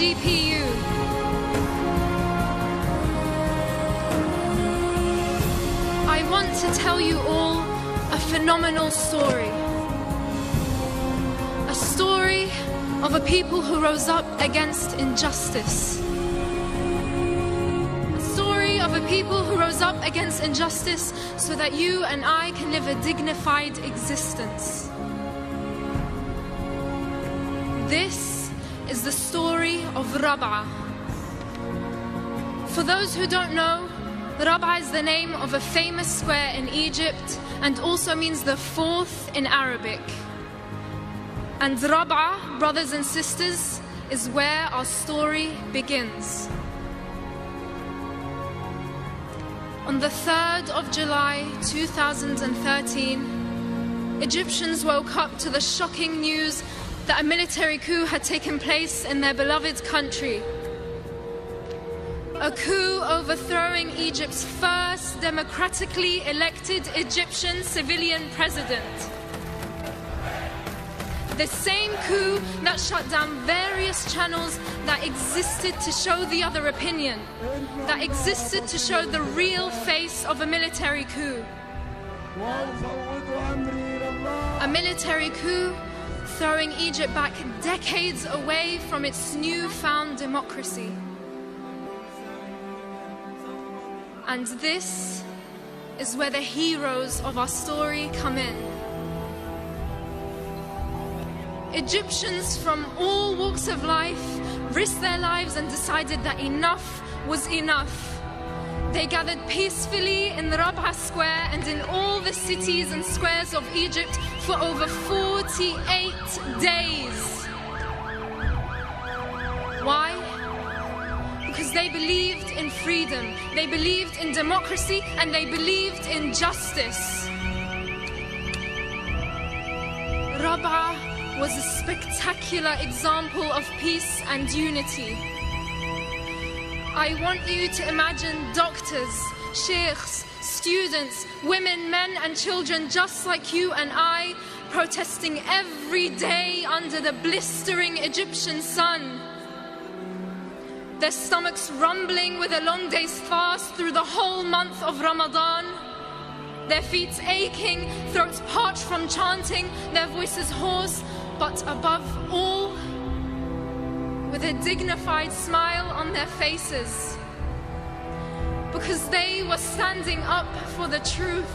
GPU. I want to tell you all a phenomenal story. A story of a people who rose up against injustice. A story of a people who rose up against injustice so that you and I can live a dignified existence. This is the story of Rab'a. For those who don't know, Rab'a is the name of a famous square in Egypt and also means the fourth in Arabic. And Rab'a, brothers and sisters, is where our story begins. On the 3rd of July 2013, Egyptians woke up to the shocking news that a military coup had taken place in their beloved country. A coup overthrowing Egypt's first democratically elected Egyptian civilian president. The same coup that shut down various channels that existed to show the other opinion, that existed to show the real face of a military coup. A military coup throwing Egypt back decades away from its newfound democracy. And this is where the heroes of our story come in. Egyptians from all walks of life risked their lives and decided that enough was enough. They gathered peacefully in the Rab'a Square and in all the cities and squares of Egypt for over 48 days. Why? Because they believed in freedom, they believed in democracy, and they believed in justice. Rab'a was a spectacular example of peace and unity. I want you to imagine doctors, sheikhs, students, women, men and children just like you and I protesting every day under the blistering Egyptian sun. Their stomachs rumbling with a long day's fast through the whole month of Ramadan. Their feet aching, throats parched from chanting, their voices hoarse, but above all, with a dignified smile on their faces. Because they were standing up for the truth.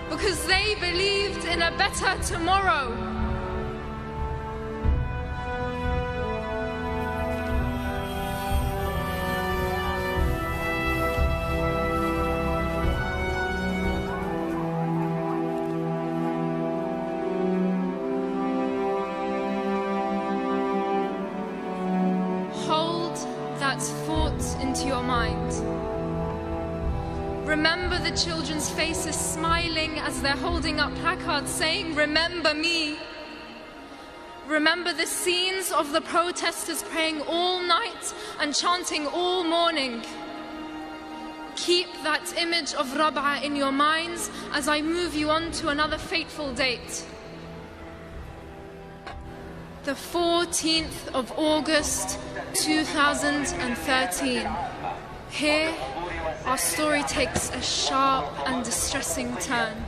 Because they believed in a better tomorrow. Into your mind. Remember the children's faces smiling as they're holding up placards saying, "Remember me." Remember the scenes of the protesters praying all night and chanting all morning. Keep that image of Rab'a in your minds as I move you on to another fateful date. The 14th of August 2013. Here, our story takes a sharp and distressing turn.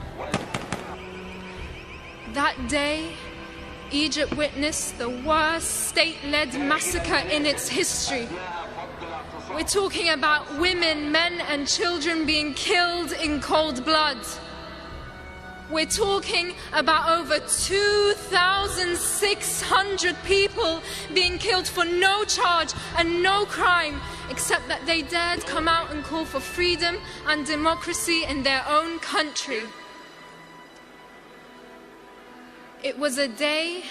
That day, Egypt witnessed the worst state-led massacre in its history. We're talking about women, men and children being killed in cold blood. We're talking about over 2,600 people being killed for no charge and no crime, except that they dared come out and call for freedom and democracy in their own country. It was a day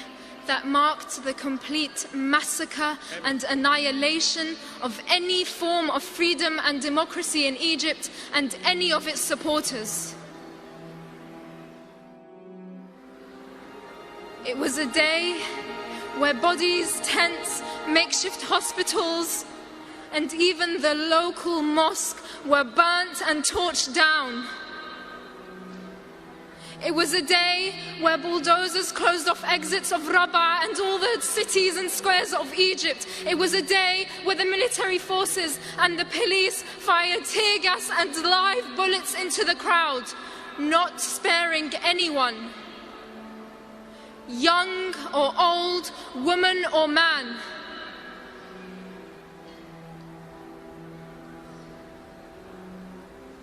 that marked the complete massacre and annihilation of any form of freedom and democracy in Egypt and any of its supporters. It was a day where bodies, tents, makeshift hospitals, and even the local mosque were burnt and torched down. It was a day where bulldozers closed off exits of Rabaa and all the cities and squares of Egypt. It was a day where the military forces and the police fired tear gas and live bullets into the crowd, not sparing anyone, young or old, woman or man.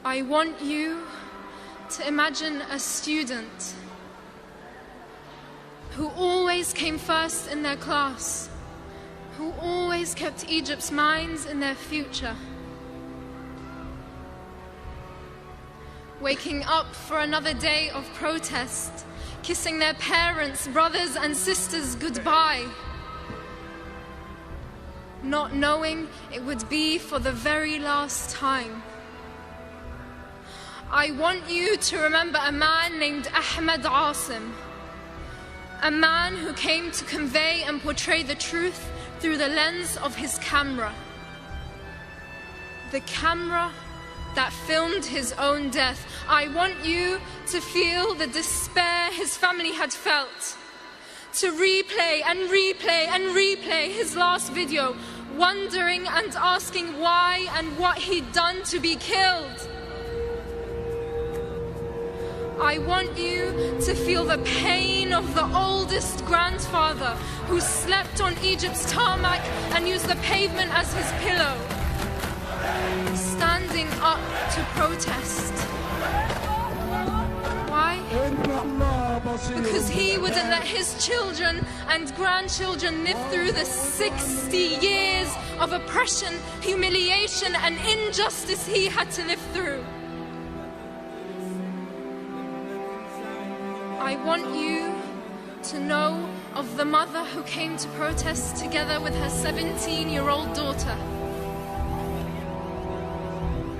I want you to imagine a student who always came first in their class, who always kept Egypt's minds in their future, waking up for another day of protest, kissing their parents, brothers and sisters goodbye, not knowing it would be for the very last time. I want you to remember a man named Ahmed Asim, a man who came to convey and portray the truth through the lens of his camera. The camera that filmed his own death. I want you to feel the despair his family had felt, to replay and replay and replay his last video, wondering and asking why and what he'd done to be killed. I want you to feel the pain of the oldest grandfather who slept on Egypt's tarmac and used the pavement as his pillow, standing up to protest. Why? Because he wouldn't let his children and grandchildren live through the 60 years of oppression, humiliation and injustice he had to live through. I want you to know of the mother who came to protest together with her 17-year-old daughter.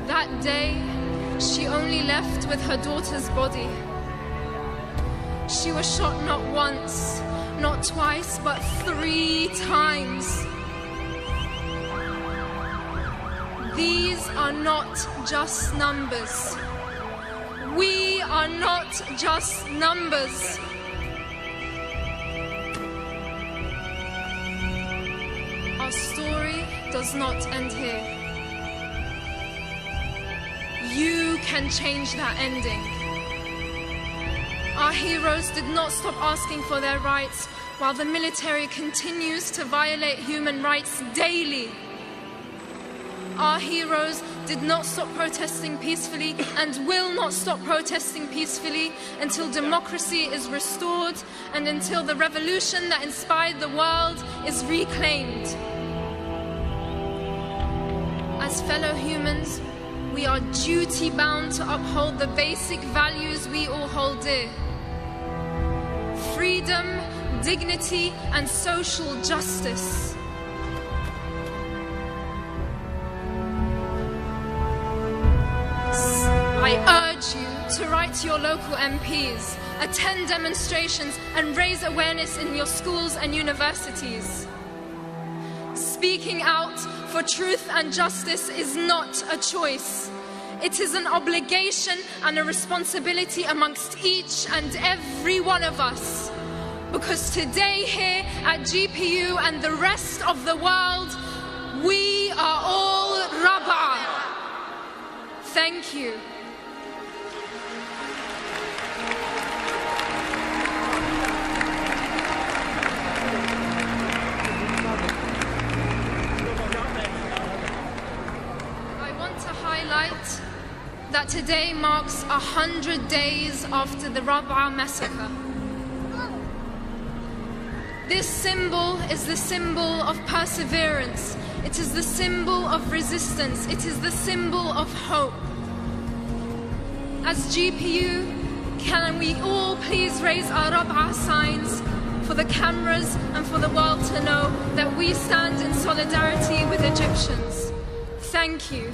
That day, she only left with her daughter's body. She was shot not once, not twice, but 3 times. These are not just numbers. We are not just numbers. Our story does not end here. You can change that ending. Our heroes did not stop asking for their rights while the military continues to violate human rights daily. Our heroes did not stop protesting peacefully and will not stop protesting peacefully until democracy is restored and until the revolution that inspired the world is reclaimed. As fellow humans, we are duty-bound to uphold the basic values we all hold dear: freedom, dignity, and social justice. I urge you to write to your local MPs, attend demonstrations, and raise awareness in your schools and universities. Speaking out for truth and justice is not a choice. It is an obligation and a responsibility amongst each and every one of us. Because today here at GPU and the rest of the world, we are all Rabaa. Thank you. That today marks 100 days after the Rabaa massacre. This symbol is the symbol of perseverance. It is the symbol of resistance. It is the symbol of hope. As GPU, can we all please raise our Rabaa signs for the cameras and for the world to know that we stand in solidarity with Egyptians. Thank you.